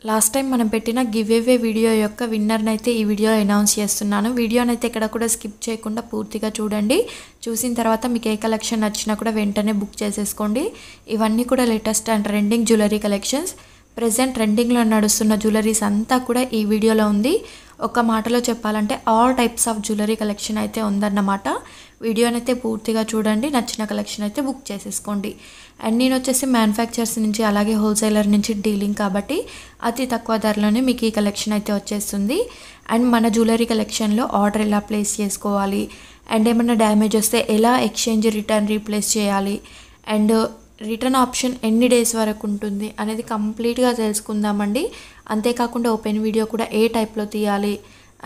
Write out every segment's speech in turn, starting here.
Last time మనం పెట్టిన give away video యొక్క విన్నర్ని అయితే ఈ వీడియో అనౌన్స్ చేస్తున్నాను. వీడియోని అయితే ఎక్కడ కూడా స్కిప్ చేయకుండా పూర్తిగా చూడండి. చూసిన తర్వాత మీకు ఏ కలెక్షన్ నచ్చినా కూడా వెంటనే బుక్ చేసేసుకోండి. ఇవన్నీ కూడా latest and trending jewellery collections. Present ట్రెండింగ్లో నడుస్తున్న జ్యువెలరీస్ అంతా కూడా ఈ వీడియోలో ఉంది. ఒక మాటలో చెప్పాలంటే all types of jewellery collection అయితే ఉందన్నమాట. వీడియోని అయితే పూర్తిగా చూడండి. నచ్చిన కలెక్షన్ అయితే బుక్ చేసేసుకోండి. అండ్ నేను వచ్చేసి మ్యానుఫ్యాక్చర్స్ నుంచి అలాగే హోల్సేలర్ నుంచి డీలింగ్ కాబట్టి అతి తక్కువ ధరలోనే మీకు ఈ కలెక్షన్ అయితే వచ్చేస్తుంది. అండ్ మన జ్యువెలరీ కలెక్షన్లో ఆర్డర్ ఎలా ప్లేస్ చేసుకోవాలి, అండ్ ఏమైనా డ్యామేజ్ వస్తే ఎలా ఎక్స్చేంజ్ రిటర్న్ రీప్లేస్ చేయాలి, అండ్ రిటర్న్ ఆప్షన్ ఎన్ని డేస్ వరకు ఉంటుంది అనేది కంప్లీట్గా తెలుసుకుందామండి. అంతేకాకుండా ఓపెన్ వీడియో కూడా ఏ టైప్లో తీయాలి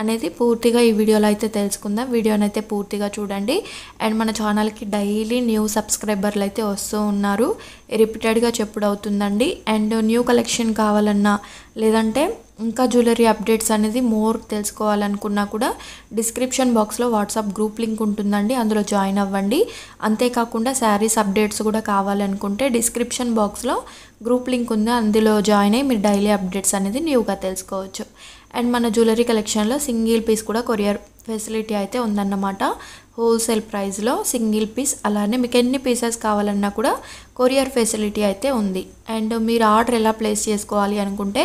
అనేది పూర్తిగా ఈ వీడియోలో అయితే తెలుసుకుందాం. వీడియోని అయితే పూర్తిగా చూడండి. అండ్ మన ఛానల్కి డైలీ న్యూ సబ్స్క్రైబర్లు అయితే వస్తూ ఉన్నారు. రిపీటెడ్గా చెప్పుడు అవుతుందండి. అండ్ న్యూ కలెక్షన్ కావాలన్నా లేదంటే ఇంకా జ్యువెలరీ అప్డేట్స్ అనేది మోర్ తెలుసుకోవాలనుకున్నా కూడా డిస్క్రిప్షన్ బాక్స్లో వాట్సాప్ గ్రూప్ లింక్ ఉంటుందండి, అందులో జాయిన్ అవ్వండి. అంతేకాకుండా శారీస్ అప్డేట్స్ కూడా కావాలనుకుంటే డిస్క్రిప్షన్ బాక్స్లో గ్రూప్ లింక్ ఉంది, అందులో జాయిన్ అయ్యి మీరు డైలీ అప్డేట్స్ అనేది న్యూగా తెలుసుకోవచ్చు. అండ్ మన జ్యువెలరీ కలెక్షన్లో సింగిల్ పీస్ కూడా కొరియర్ ఫెసిలిటీ అయితే ఉందన్నమాట. హోల్సేల్ ప్రైస్లో సింగిల్ పీస్, అలానే మీకు ఎన్ని పీసెస్ కావాలన్నా కూడా కొరియర్ ఫెసిలిటీ అయితే ఉంది. అండ్ మీరు ఆర్డర్ ఎలా ప్లేస్ చేసుకోవాలి అనుకుంటే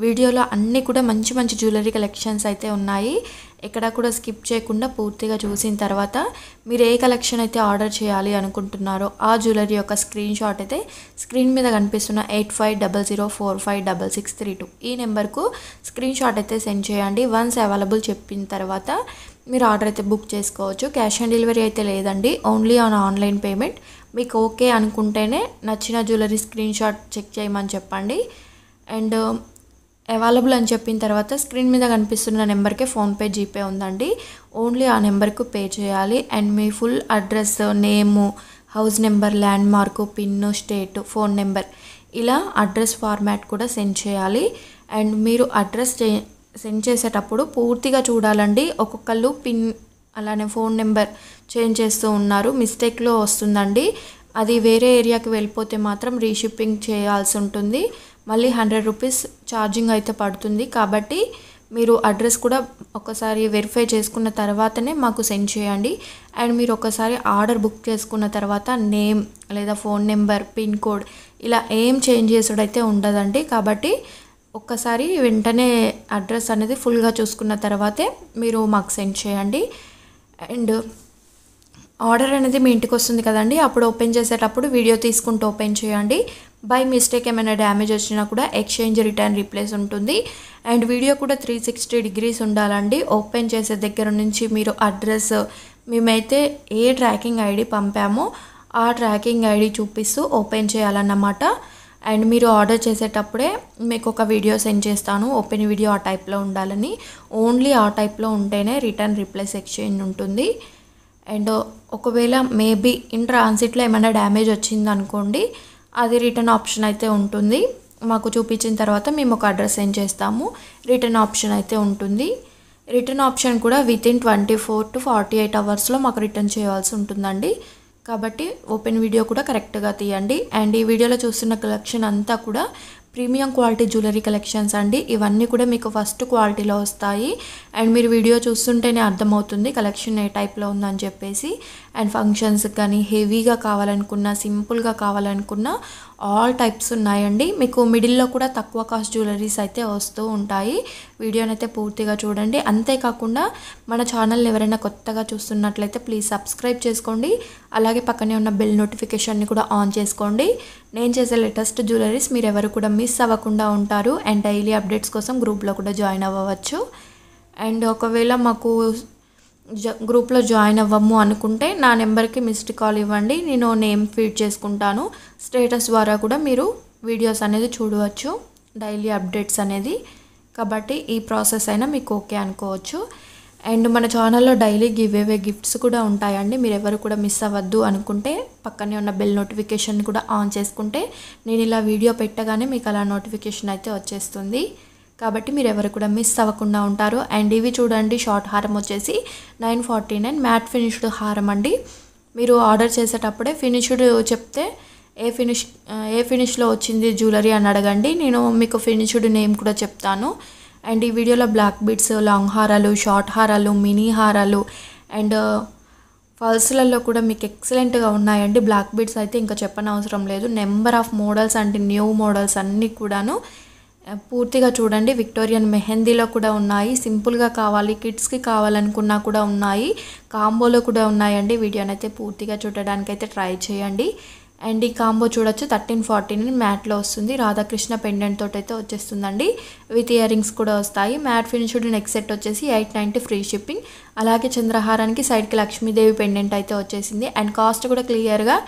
వీడియోలో అన్నీ కూడా మంచి మంచి జ్యువెలరీ కలెక్షన్స్ అయితే ఉన్నాయి. ఎక్కడ కూడా స్కిప్ చేయకుండా పూర్తిగా చూసిన తర్వాత మీరు ఏ కలెక్షన్ అయితే ఆర్డర్ చేయాలి అనుకుంటున్నారో ఆ జ్యువెలరీ యొక్క స్క్రీన్ షాట్ అయితే స్క్రీన్ మీద కనిపిస్తున్న 8500456632 ఈ నెంబర్కు స్క్రీన్ షాట్ అయితే సెండ్ చేయండి. వన్స్ అవైలబుల్ చెప్పిన తర్వాత మీరు ఆర్డర్ అయితే బుక్ చేసుకోవచ్చు. క్యాష్ ఆన్ డెలివరీ అయితే లేదండి, ఓన్లీ ఆన్ ఆన్లైన్ పేమెంట్. మీకు ఓకే అనుకుంటేనే నచ్చిన జ్యువెలరీ స్క్రీన్ షాట్ చెక్ చేయమని చెప్పండి. అండ్ అవైలబుల్ అని చెప్పిన తర్వాత స్క్రీన్ మీద కనిపిస్తున్న నెంబర్కే ఫోన్పే జీపే ఉందండి, ఓన్లీ ఆ నెంబర్కు పే చేయాలి. And me full address, name, house number, land mark, pin, state, phone number ఇలా అడ్రస్ ఫార్మాట్ కూడా సెండ్ చేయాలి. అండ్ మీరు అడ్రస్ సెండ్ చేసేటప్పుడు పూర్తిగా చూడాలండి. ఒక్కొక్కళ్ళు పిన్ అలానే ఫోన్ నెంబర్ చేంజ్ చేస్తూ ఉన్నారు, మిస్టేక్లో వస్తుందండి. అది వేరే ఏరియాకి వెళ్ళిపోతే మాత్రం రీషిప్పింగ్ చేయాల్సి ఉంటుంది, మళ్ళీ 100 రూపీస్ ఛార్జింగ్ అయితే పడుతుంది. కాబట్టి మీరు అడ్రస్ కూడా ఒకసారి వెరిఫై చేసుకున్న తర్వాతనే మాకు సెండ్ చేయండి. అండ్ మీరు ఒకసారి ఆర్డర్ బుక్ చేసుకున్న తర్వాత నేమ్ లేదా ఫోన్ నెంబర్, పిన్ కోడ్ ఇలా ఏం చేంజ్ చేసుడైతే ఉండదండి. కాబట్టి ఒక్కసారి వెంటనే అడ్రస్ అనేది ఫుల్గా చూసుకున్న తర్వాతే మీరు మాకు సెండ్ చేయండి. అండ్ ఆర్డర్ అనేది మీ ఇంటికి వస్తుంది కదండి, అప్పుడు ఓపెన్ చేసేటప్పుడు వీడియో తీసుకుంటూ ఓపెన్ చేయండి. బై మిస్టేక్ ఏమైనా డ్యామేజ్ వచ్చినా కూడా ఎక్స్చేంజ్ రిటర్న్ రీప్లేస్ ఉంటుంది. అండ్ వీడియో కూడా 360 డిగ్రీస్ ఉండాలండి. ఓపెన్ చేసే దగ్గర నుంచి మీరు అడ్రస్, మేమైతే ఏ ట్రాకింగ్ ఐడి పంపామో ఆ ట్రాకింగ్ ఐడి చూపిస్తూ ఓపెన్ చేయాలన్నమాట. అండ్ మీరు ఆర్డర్ చేసేటప్పుడే మీకు ఒక వీడియో సెండ్ చేస్తాను, ఓపెన్ వీడియో ఆ టైప్లో ఉండాలని. ఓన్లీ ఆ టైప్లో ఉంటేనే రిటర్న్ రీప్లేస్ ఎక్స్చేంజ్ ఉంటుంది. అండ్ ఒకవేళ మేబీ ఇన్ ట్రాన్సిట్లో ఏమైనా డ్యామేజ్ వచ్చింది అనుకోండి, అది రిటర్న్ ఆప్షన్ అయితే ఉంటుంది. మాకు చూపించిన తర్వాత మేము ఒక అడ్రస్ సెండ్ చేస్తాము, రిటర్న్ ఆప్షన్ అయితే ఉంటుంది. రిటర్న్ ఆప్షన్ కూడా వితిన్ 24 to 48 అవర్స్లో మాకు రిటర్న్ చేయాల్సి ఉంటుందండి. కాబట్టి ఓపెన్ వీడియో కూడా కరెక్ట్గా తీయండి. అండ్ ఈ వీడియోలో చూస్తున్న కలెక్షన్ అంతా కూడా ప్రీమియం క్వాలిటీ జ్యువెలరీ కలెక్షన్స్ అండి. ఇవన్నీ కూడా మీకు ఫస్ట్ క్వాలిటీలో వస్తాయి. అండ్ మీరు వీడియో చూస్తుంటేనే అర్థమవుతుంది కలెక్షన్ ఏ టైప్లో ఉందని చెప్పేసి. అండ్ ఫంక్షన్స్ కానీ హెవీగా కావాలనుకున్నా, సింపుల్గా కావాలనుకున్నా ఆల్ టైప్స్ ఉన్నాయండి. మీకు మిడిల్లో కూడా తక్కువ కాస్ట్ జ్యువెలరీస్ అయితే వస్తూ ఉంటాయి. వీడియోని అయితే పూర్తిగా చూడండి. అంతేకాకుండా మన ఛానల్ని ఎవరైనా కొత్తగా చూస్తున్నట్లయితే ప్లీజ్ సబ్స్క్రైబ్ చేసుకోండి. అలాగే పక్కనే ఉన్న బెల్ నోటిఫికేషన్ని కూడా ఆన్ చేసుకోండి. నేను చేసే లేటెస్ట్ జ్యువెలరీస్ మీరు ఎవరు కూడా మిస్ అవ్వకుండా ఉంటారు. అండ్ డైలీ అప్డేట్స్ కోసం గ్రూప్లో కూడా జాయిన్ అవ్వవచ్చు. అండ్ ఒకవేళ మాకు గ్రూప్లో జాయిన్ అవ్వము అనుకుంటే నా నెంబర్కి మిస్డ్ కాల్ ఇవ్వండి, నేను నేమ్ ఫీడ్ చేసుకుంటాను. స్టేటస్ ద్వారా కూడా మీరు వీడియోస్ అనేది చూడవచ్చు, డైలీ అప్డేట్స్ అనేది. కాబట్టి ఈ ప్రాసెస్ అయినా మీకు ఓకే అనుకోవచ్చు. అండ్ మన ఛానల్లో డైలీ గివ్ అవే గిఫ్ట్స్ కూడా ఉంటాయండి. మీరు ఎవరు కూడా మిస్ అవ్వద్దు అనుకుంటే పక్కనే ఉన్న బెల్ నోటిఫికేషన్ కూడా ఆన్ చేసుకుంటే నేను ఇలా వీడియో పెట్టగానే మీకు అలా నోటిఫికేషన్ అయితే వచ్చేస్తుంది. కాబట్టి మీరు ఎవరు కూడా మిస్ అవ్వకుండా ఉంటారు. అండ్ ఇవి చూడండి, షార్ట్ హారం వచ్చేసి 949 మ్యాట్ ఫినిష్డ్ హారం అండి. మీరు ఆర్డర్ చేసేటప్పుడే ఫినిష్డ్ చెప్తే ఏ ఫినిష్లో వచ్చింది జ్యువెలరీ అని అడగండి, నేను మీకు ఫినిష్డ్ నేమ్ కూడా చెప్తాను. అండ్ ఈ వీడియోలో బ్లాక్ బీడ్స్, లాంగ్ హారాలు, షార్ట్ హారాలు, మినీ హారాలు అండ్ ఫాల్స్లలో కూడా మీకు ఎక్సలెంట్గా ఉన్నాయండి. బ్లాక్ బీడ్స్ అయితే ఇంకా చెప్పనవసరం లేదు. నెంబర్ ఆఫ్ మోడల్స్ అంటే న్యూ మోడల్స్ అన్నీ కూడాను పూర్తిగా చూడండి. విక్టోరియన్ మెహందీలో కూడా ఉన్నాయి, సింపుల్గా కావాలి కిడ్స్కి కావాలనుకున్నా కూడా ఉన్నాయి, కాంబోలో కూడా ఉన్నాయండి. వీడియోని అయితే పూర్తిగా చూడడానికి అయితే ట్రై చేయండి. అండ్ ఈ కాంబో చూడొచ్చు 1349 మ్యాట్లో వస్తుంది. రాధాకృష్ణ పెండెంట్ తోటి అయితే వచ్చేస్తుందండి. విత్ ఇయర్ రింగ్స్ కూడా వస్తాయి. మ్యాట్ ఫినిష్డ్ నెక్ సెట్ వచ్చేసి 890 ఫ్రీ షిప్పింగ్. అలాగే చంద్రహారానికి సైడ్కి లక్ష్మీదేవి పెండెంట్ అయితే వచ్చేసింది. అండ్ కాస్ట్ కూడా క్లియర్గా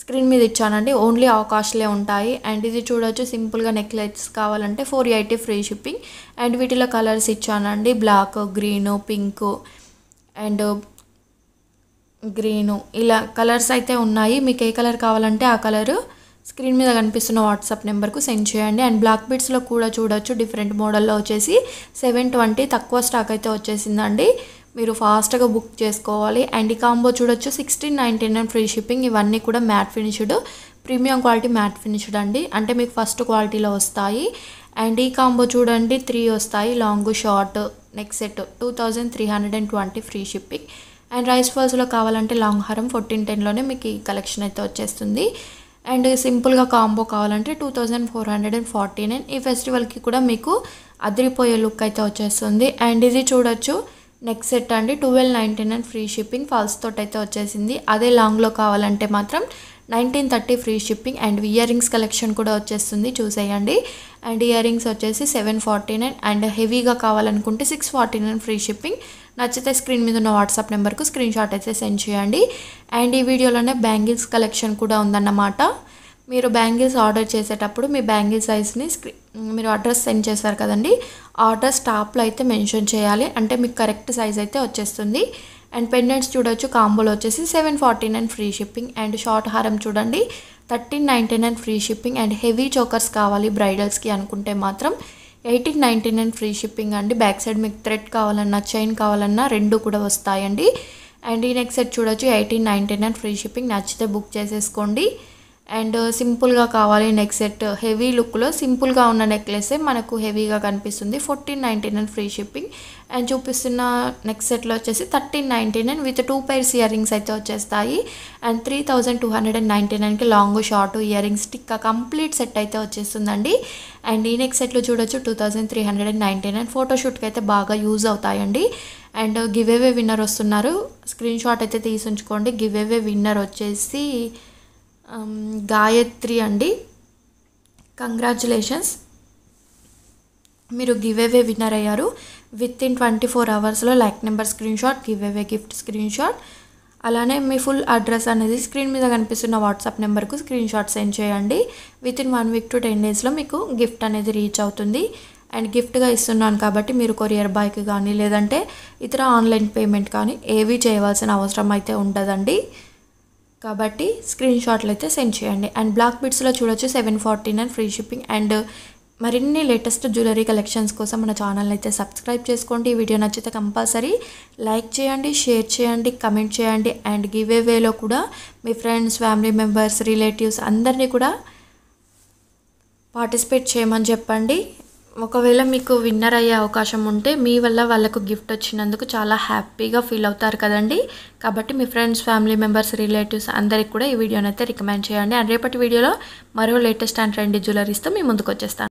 స్క్రీన్ మీద ఇచ్చానండి, ఓన్లీ ఆ కాస్ట్లే ఉంటాయి. అండ్ ఇది చూడొచ్చు సింపుల్గా నెక్లెస్ కావాలంటే 480 ఫ్రీ షిప్పింగ్. అండ్ వీటిలో కలర్స్ ఇచ్చానండి, black, green, pink and green, ఇలా కలర్స్ అయితే ఉన్నాయి. మీకు ఏ కలర్ కావాలంటే ఆ కలరు స్క్రీన్ మీద కనిపిస్తున్న వాట్సాప్ నెంబర్కు సెండ్ చేయండి. అండ్ బ్లాక్ బీడ్స్లో కూడా చూడొచ్చు డిఫరెంట్ మోడల్లో వచ్చేసి 720 తక్కువ స్టాక్ అయితే వచ్చేసిందండి, మీరు ఫాస్ట్గా బుక్ చేసుకోవాలి. అండ్ ఈ కాంబో చూడొచ్చు 1699 ఫ్రీ షిప్పింగ్. ఇవన్నీ కూడా matte finished, premium quality matte finished అండి, అంటే మీకు ఫస్ట్ క్వాలిటీలో వస్తాయి. అండ్ ఈ కాంబో చూడండి 3 వస్తాయి, long short neck set 2320 free shipping. And rice ఫాల్స్లో కావాలంటే లాంగ్ హారం 1410లోనే మీకు ఈ కలెక్షన్ అయితే వచ్చేస్తుంది. అండ్ సింపుల్గా కాంబో కావాలంటే 2449. ఈ ఫెస్టివల్కి కూడా మీకు అదిరిపోయే లుక్ అయితే వచ్చేస్తుంది. అండ్ ఇది చూడొచ్చు నెక్ సెట్ అండి, 1299 ఫ్రీ షిప్పింగ్, ఫాల్స్ తోటి అయితే వచ్చేసింది. అదే లాంగ్లో కావాలంటే మాత్రం 1930 free shipping. And ear rings collection కూడా వచ్చేస్తుంది, చూసేయండి. అండ్ ఇయర్ రింగ్స్ వచ్చేసి 749. అండ్ హెవీగా కావాలనుకుంటే 649 ఫ్రీ షిప్పింగ్. నచ్చితే స్క్రీన్ మీద ఉన్న వాట్సాప్ నెంబర్కు స్క్రీన్ షాట్ అయితే సెండ్ చేయండి. అండ్ ఈ వీడియోలోనే బ్యాంగిల్స్ కలెక్షన్ కూడా ఉందన్నమాట. మీరు బ్యాంగిల్స్ ఆర్డర్ చేసేటప్పుడు మీ బ్యాంగిల్ సైజ్ని మీరు అడ్రస్ సెండ్ చేశారు కదండి, అడ్రస్ టాప్లో అయితే మెన్షన్ చేయాలి, అంటే మీకు కరెక్ట్ సైజ్ అయితే వచ్చేస్తుంది. అండ్ పెండెంట్స్ చూడొచ్చు కాంబోలో వచ్చేసి 749 ఫ్రీ షిప్పింగ్. అండ్ షార్ట్ హారం చూడండి 1399 free shipping. And heavy chokers కావాలి బ్రైడల్స్కి అనుకుంటే మాత్రం 1899 ఫ్రీ షిప్పింగ్ అండి. బ్యాక్ సైడ్ మీకు థ్రెడ్ కావాలన్నా చైన్ కావాలన్నా రెండు కూడా వస్తాయండి. అండ్ ఈ నెక్ సెట్ చూడొచ్చు 1899 ఫ్రీ షిప్పింగ్. నచ్చితే బుక్ చేసేసుకోండి. అండ్ సింపుల్గా కావాలి నెక్ సెట్, హెవీ లుక్లో సింపుల్గా ఉన్న నెక్లెసే మనకు హెవీగా కనిపిస్తుంది, 1499 ఫ్రీ షిప్పింగ్. అండ్ చూపిస్తున్న నెక్ సెట్లో వచ్చేసి 1399 విత్ 2 pairs ఇయర్ రింగ్స్ అయితే వచ్చేస్తాయి. అండ్ 3299కి long short earrings tikka complete set అయితే వచ్చేస్తుందండి. అండ్ ఈ నెక్ సెట్లో చూడొచ్చు 2399, ఫోటోషూట్కి అయితే బాగా యూజ్ అవుతాయండి. అండ్ గివ్ అవే విన్నర్ వస్తున్నారు, స్క్రీన్ షాట్ అయితే తీసి ఉంచుకోండి. గివ్ అవే విన్నర్ వచ్చేసి గాయత్రి అండి, కంగ్రాచులేషన్స్, మీరు గివ్ అవే విన్నర్ అయ్యారు. విత్ ఇన్ 24 అవర్స్లో like number screen shot, give away gift screen shot, అలానే మీ ఫుల్ అడ్రస్ అనేది స్క్రీన్ మీద కనిపిస్తున్న వాట్సాప్ నెంబర్కు స్క్రీన్ షాట్ సెండ్ చేయండి. విత్ ఇన్ 1 week to 10 daysలో మీకు గిఫ్ట్ అనేది రీచ్ అవుతుంది. అండ్ గిఫ్ట్గా ఇస్తున్నాను కాబట్టి మీరు కొరియర్ బాయ్కి కానీ లేదంటే ఇతర ఆన్లైన్ పేమెంట్ కానీ ఏవి చేయవలసిన అవసరం అయితే ఉండదండి. కాబట్టి స్క్రీన్ షాట్లు అయితే సెండ్ చేయండి. అండ్ బ్లాక్ బీడ్స్లో చూడొచ్చు 749 ఫ్రీ షిప్పింగ్. అండ్ మరిన్ని లేటెస్ట్ జ్యువెలరీ కలెక్షన్స్ కోసం మన ఛానల్ అయితే సబ్స్క్రైబ్ చేసుకోండి. ఈ వీడియో నచ్చితే కంపల్సరీ లైక్ చేయండి, షేర్ చేయండి, కమెంట్ చేయండి. అండ్ గివ్ అవేలో కూడా మీ ఫ్రెండ్స్, ఫ్యామిలీ మెంబర్స్, రిలేటివ్స్ అందరినీ కూడా పార్టిసిపేట్ చేయమని చెప్పండి. ఒకవేళ మీకు విన్నర్ అయ్యే అవకాశం ఉంటే మీ వల్ల వాళ్ళకు గిఫ్ట్ వచ్చినందుకు చాలా హ్యాపీగా ఫీల్ అవుతారు కదండి. కాబట్టి మీ ఫ్రెండ్స్, ఫ్యామిలీ మెంబర్స్, రిలేటివ్స్ అందరికి కూడా ఈ వీడియోని అయితే రికమెండ్ చేయండి. అండ్ రేపటి వీడియోలో మరో లేటెస్ట్ అండ్ ట్రెండీ జ్యువెలరీస్తో మీ ముందుకు వచ్చేస్తాను.